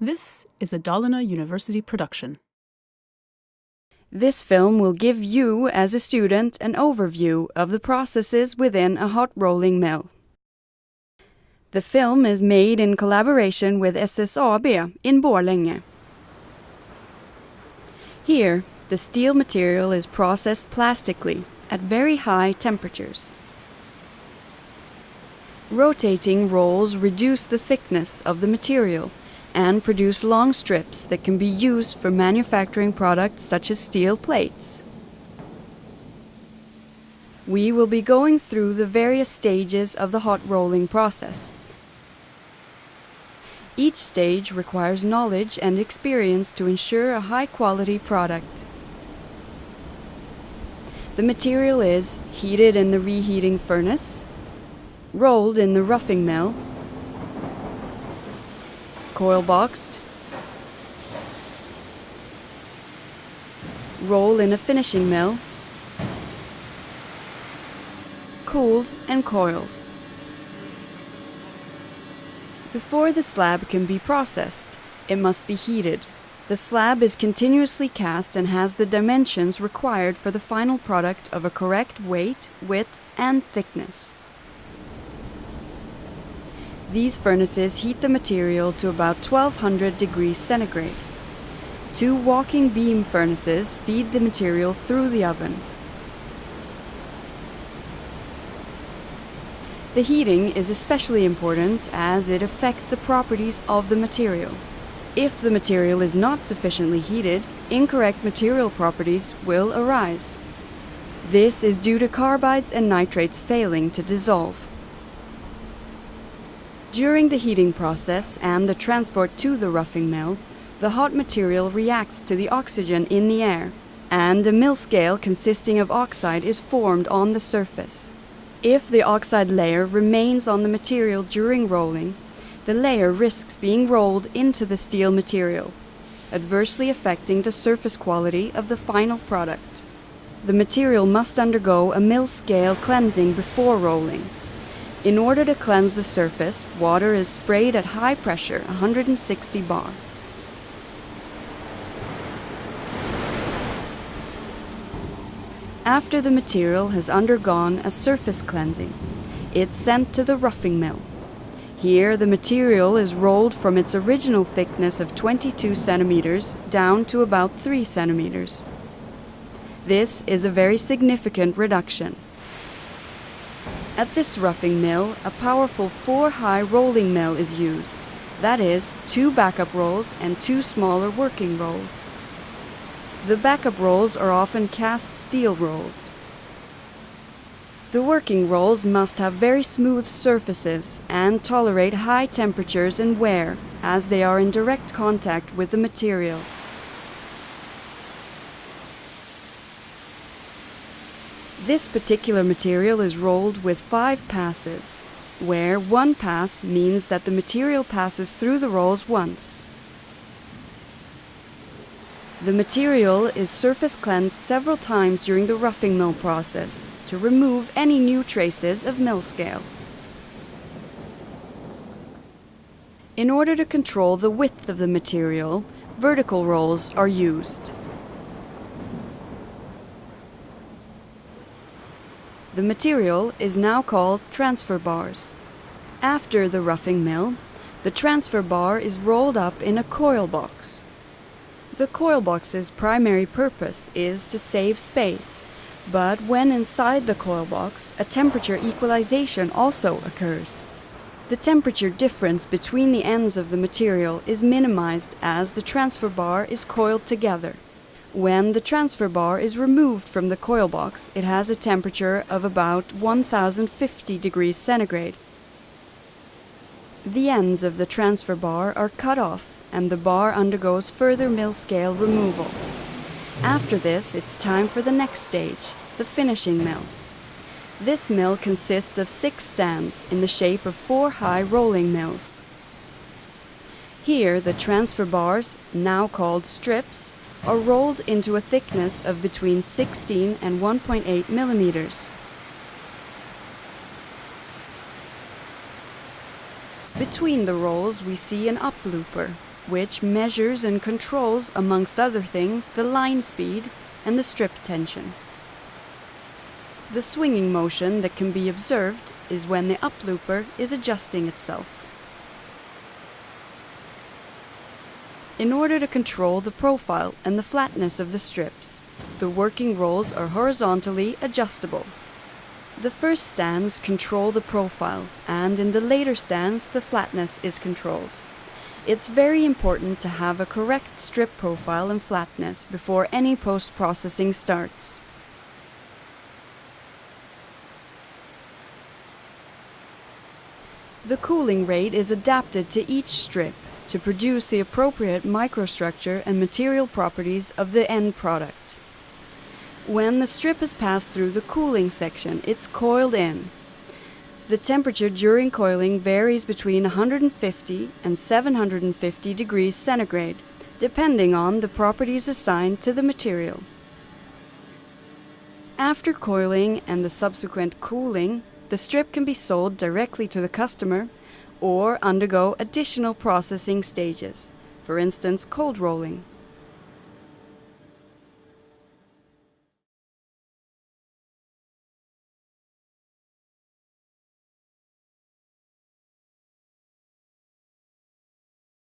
This is a Dalarna University production. This film will give you, as a student, an overview of the processes within a hot rolling mill. The film is made in collaboration with SSAB in Borlänge. Here, the steel material is processed plastically at very high temperatures. Rotating rolls reduce the thickness of the material and produce long strips that can be used for manufacturing products such as steel plates. We will be going through the various stages of the hot rolling process. Each stage requires knowledge and experience to ensure a high-quality product. The material is heated in the reheating furnace, rolled in the roughing mill, coil boxed, roll in a finishing mill, cooled and coiled. Before the slab can be processed, it must be heated. The slab is continuously cast and has the dimensions required for the final product of a correct weight, width, and thickness. These furnaces heat the material to about 1200 degrees centigrade. 2 walking beam furnaces feed the material through the oven. The heating is especially important as it affects the properties of the material. If the material is not sufficiently heated, incorrect material properties will arise. This is due to carbides and nitrates failing to dissolve. During the heating process and the transport to the roughing mill, the hot material reacts to the oxygen in the air, and a mill scale consisting of oxide is formed on the surface. If the oxide layer remains on the material during rolling, the layer risks being rolled into the steel material, adversely affecting the surface quality of the final product. The material must undergo a mill scale cleansing before rolling. In order to cleanse the surface, water is sprayed at high pressure, 160 bar. After the material has undergone a surface cleansing, it's sent to the roughing mill. Here, the material is rolled from its original thickness of 22 centimeters down to about 3 centimeters. This is a very significant reduction. At this roughing mill, a powerful 4-high rolling mill is used. That is, 2 backup rolls and 2 smaller working rolls. The backup rolls are often cast steel rolls. The working rolls must have very smooth surfaces and tolerate high temperatures and wear, as they are in direct contact with the material. This particular material is rolled with 5 passes, where 1 pass means that the material passes through the rolls once. The material is surface cleansed several times during the roughing mill process to remove any new traces of mill scale. In order to control the width of the material, vertical rolls are used. The material is now called transfer bars. After the roughing mill, the transfer bar is rolled up in a coil box. The coil box's primary purpose is to save space, but when inside the coil box, a temperature equalization also occurs. The temperature difference between the ends of the material is minimized as the transfer bar is coiled together. When the transfer bar is removed from the coil box, it has a temperature of about 1050 degrees centigrade. The ends of the transfer bar are cut off and the bar undergoes further mill scale removal. After this, it's time for the next stage, the finishing mill. This mill consists of 6 stands in the shape of 4 high rolling mills. Here, the transfer bars, now called strips, are rolled into a thickness of between 16 and 1.8 millimeters. Between the rolls we see an uplooper, which measures and controls, amongst other things, the line speed and the strip tension. The swinging motion that can be observed is when the uplooper is adjusting itself. In order to control the profile and the flatness of the strips, the working rolls are horizontally adjustable. The first stands control the profile, and in the later stands the flatness is controlled. It's very important to have a correct strip profile and flatness before any post-processing starts. The cooling rate is adapted to each strip to produce the appropriate microstructure and material properties of the end product. When the strip has passed through the cooling section, it's coiled in. The temperature during coiling varies between 150 and 750 degrees centigrade, depending on the properties assigned to the material. After coiling and the subsequent cooling, the strip can be sold directly to the customer or undergo additional processing stages, for instance cold rolling.